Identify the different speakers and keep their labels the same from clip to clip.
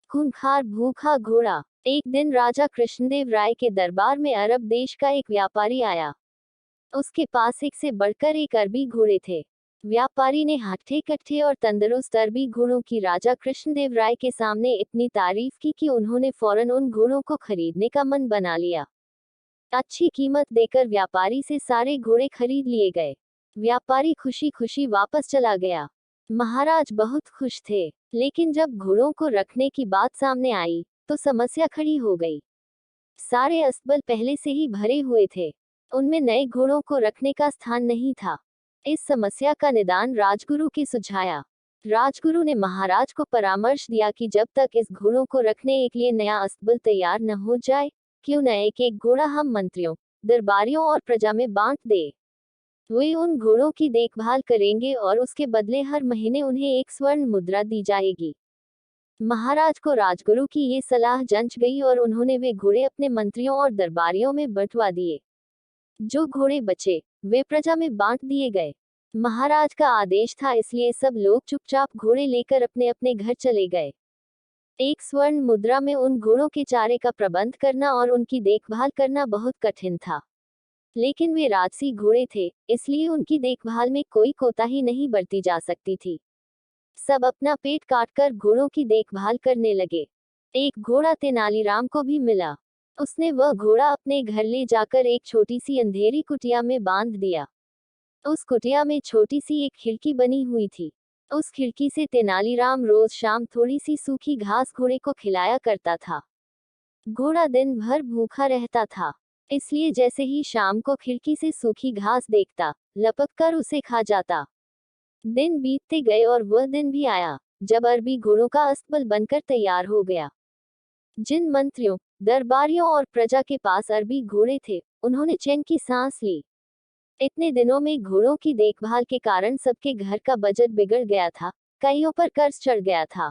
Speaker 1: खूंखार भूखा घोड़ा। एक दिन राजा कृष्णदेव राय के दरबार में अरब देश का एक व्यापारी आया। उसके पास एक से बढ़कर एक अरबी घोड़े थे। व्यापारी ने हट्टे कट्टे और तंदुरुस्त अरबी घोड़ों की राजा कृष्णदेव राय के सामने इतनी तारीफ की कि उन्होंने फौरन उन घोड़ों को खरीदने का मन बना लिया। अच्छी कीमत देकर व्यापारी से सारे घोड़े खरीद लिए गए। व्यापारी खुशी खुशी वापस चला गया। महाराज बहुत खुश थे, लेकिन जब घोड़ों को रखने की बात सामने आई तो समस्या खड़ी हो गई। सारे अस्तबल पहले से ही भरे हुए थे, उनमें नए घोड़ों को रखने का स्थान नहीं था। इस समस्या का निदान राजगुरु की सुझाया। राजगुरु ने महाराज को परामर्श दिया कि जब तक इस घोड़ों को रखने के लिए नया अस्तबल तैयार न हो जाए, क्यों न एक एक घोड़ा हम मंत्रियों, दरबारियों और प्रजा में बांट दे। वे उन घोड़ों की देखभाल करेंगे और उसके बदले हर महीने उन्हें एक स्वर्ण मुद्रा दी जाएगी। महाराज को राजगुरु की ये सलाह जंच गई और उन्होंने वे घोड़े अपने मंत्रियों और दरबारियों में बंटवा दिए। जो घोड़े बचे वे प्रजा में बांट दिए गए। महाराज का आदेश था, इसलिए सब लोग चुपचाप घोड़े लेकर अपने अपने घर चले गए। एक स्वर्ण मुद्रा में उन घोड़ों के चारे का प्रबंध करना और उनकी देखभाल करना बहुत कठिन था, लेकिन वे राजसी घोड़े थे, इसलिए उनकी देखभाल में कोई कोताही नहीं बरती जा सकती थी। सब अपना पेट काटकर घोड़ों की देखभाल करने लगे। एक घोड़ा तेनालीराम को भी मिला। उसने वह घोड़ा अपने घर ले जाकर एक छोटी सी अंधेरी कुटिया में बांध दिया। उस कुटिया में छोटी सी एक खिड़की बनी हुई थी। उस खिड़की से तेनालीराम रोज शाम थोड़ी सी सूखी घास घोड़े को खिलाया करता था। घोड़ा दिन भर भूखा रहता था, इसलिए जैसे ही शाम को खिड़की से सूखी घास देखता, लपक कर उसे खा जाता। दिन बीतते गए और वह दिन भी आया जब अरबी घोड़ों का अस्तबल बनकर तैयार हो गया। जिन मंत्रियों, दरबारियों और प्रजा के पास अरबी घोड़े थे, उन्होंने चैन की सांस ली। इतने दिनों में घोड़ों की देखभाल के कारण सबके घर का बजट बिगड़ गया था, कईयों पर कर्ज चढ़ गया था।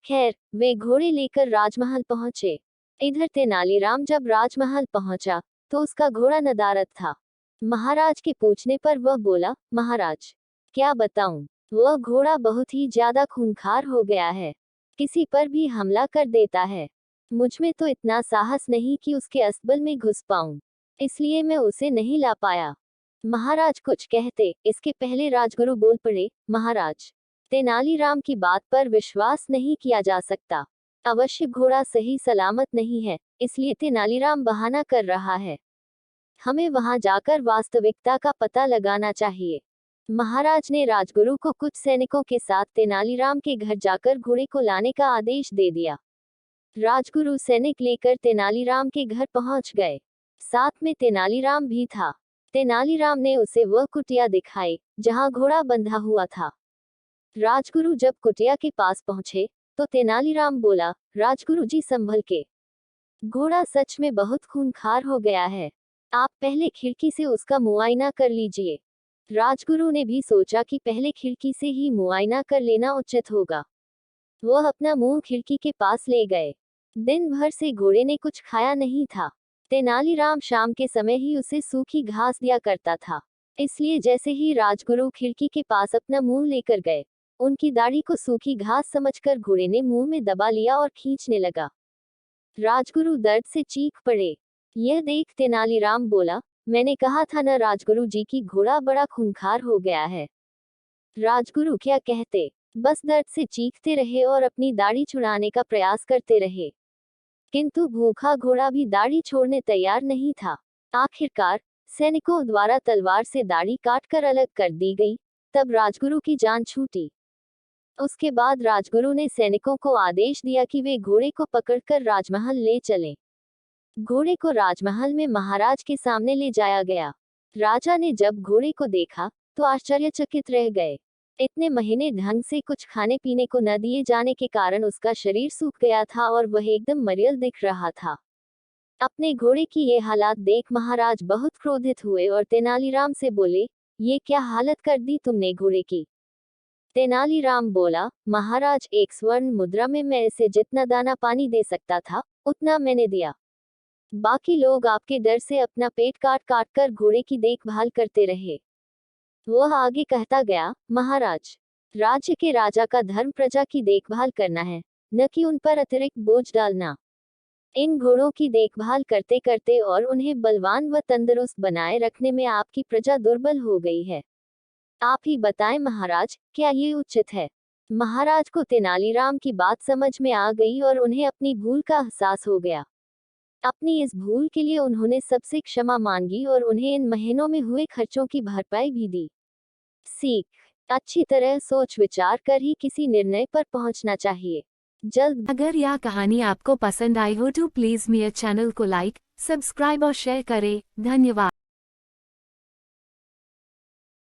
Speaker 1: खैर, वे घोड़े लेकर राजमहल पहुंचे। इधर तेनालीराम जब राजमहल पहुंचा तो उसका घोड़ा नदारद था। महाराज के पूछने पर वह बोला, महाराज, क्या बताऊं, वह घोड़ा बहुत ही ज्यादा खूंखार हो गया है, किसी पर भी हमला कर देता है। मुझमें तो इतना साहस नहीं कि उसके अस्तबल में घुस पाऊं, इसलिए मैं उसे नहीं ला पाया। महाराज कुछ कहते इसके पहले राजगुरु बोल पड़े, महाराज, तेनालीराम की बात पर विश्वास नहीं किया जा सकता। अवश्य घोड़ा सही सलामत नहीं है, इसलिए तेनालीराम बहाना कर रहा है। हमें वहां जाकर वास्तविकता का पता लगाना चाहिए। महाराज ने राजगुरु को कुछ सैनिकों के साथ तेनालीराम के घर जाकर घोड़े को लाने का आदेश दे दिया। राजगुरु सैनिक लेकर तेनालीराम के घर पहुंच गए। साथ में तेनालीराम भी था। तेनालीराम ने उसे वह कुटिया दिखाई जहां घोड़ा बंधा हुआ था। राजगुरु जब कुटिया के पास पहुंचे तो तेनालीराम बोला, राजगुरु जी संभल के, घोड़ा सच में बहुत खूंखार हो गया है, आप पहले खिड़की से उसका मुआयना कर लीजिए। राजगुरु ने भी सोचा कि पहले खिड़की से ही मुआयना कर लेना उचित होगा। वह अपना मुंह खिड़की के पास ले गए। दिन भर से घोड़े ने कुछ खाया नहीं था। तेनालीराम शाम के समय ही उसे सूखी घास दिया करता था, इसलिए जैसे ही राजगुरु खिड़की के पास अपना मुंह लेकर गए, उनकी दाढ़ी को सूखी घास समझकर घोड़े ने मुंह में दबा लिया और खींचने लगा। राजगुरु दर्द से चीख पड़े। यह देख तेनालीराम बोला, मैंने कहा था न राजगुरु जी की घोड़ा बड़ा खूंखार हो गया है। राजगुरु क्या कहते, बस दर्द से चीखते रहे और अपनी दाढ़ी छुड़ाने का प्रयास करते रहे, किंतु भूखा घोड़ा भी दाढ़ी छोड़ने तैयार नहीं था। आखिरकार सैनिकों द्वारा तलवार से दाढ़ी काटकर अलग कर दी गई, तब राजगुरु की जान छूटी। उसके बाद राजगुरु ने सैनिकों को आदेश दिया कि वे घोड़े को पकड़कर राजमहल ले चलें। घोड़े को राजमहल में महाराज के सामने ले जाया गया। राजा ने जब घोड़े को देखा तो आश्चर्यचकित रह गए। इतने महीने ढंग से कुछ खाने पीने को न दिए जाने के कारण उसका शरीर सूख गया था और वह एकदम मरियल दिख रहा था। अपने घोड़े की ये हालत देख महाराज बहुत क्रोधित हुए और तेनालीराम से बोले, ये क्या हालत कर दी तुमने घोड़े की। तेनालीराम बोला, महाराज, एक स्वर्ण मुद्रा में मैं इसे जितना दाना पानी दे सकता था उतना मैंने दिया। बाकी लोग आपके डर से अपना पेट काट काट कर घोड़े की देखभाल करते रहे। वह आगे कहता गया, महाराज, राज्य के राजा का धर्म प्रजा की देखभाल करना है, न कि उन पर अतिरिक्त बोझ डालना। इन घोड़ों की देखभाल करते करते और उन्हें बलवान व तंदुरुस्त बनाए रखने में आपकी प्रजा दुर्बल हो गई है। आप ही बताएं महाराज, क्या ये उचित है? महाराज को तेनालीराम की बात समझ में आ गई और उन्हें अपनी भूल का एहसास हो गया। अपनी इस भूल के लिए उन्होंने सबसे क्षमा मांगी और उन्हें इन महीनों में हुए खर्चों की भरपाई भी दी। सीख: अच्छी तरह सोच विचार कर ही किसी निर्णय पर पहुंचना चाहिए। जल्द
Speaker 2: अगर यह कहानी आपको पसंद आई हो तो प्लीज़ मेरे चैनल को लाइक, सब्सक्राइब और शेयर करें। धन्यवाद।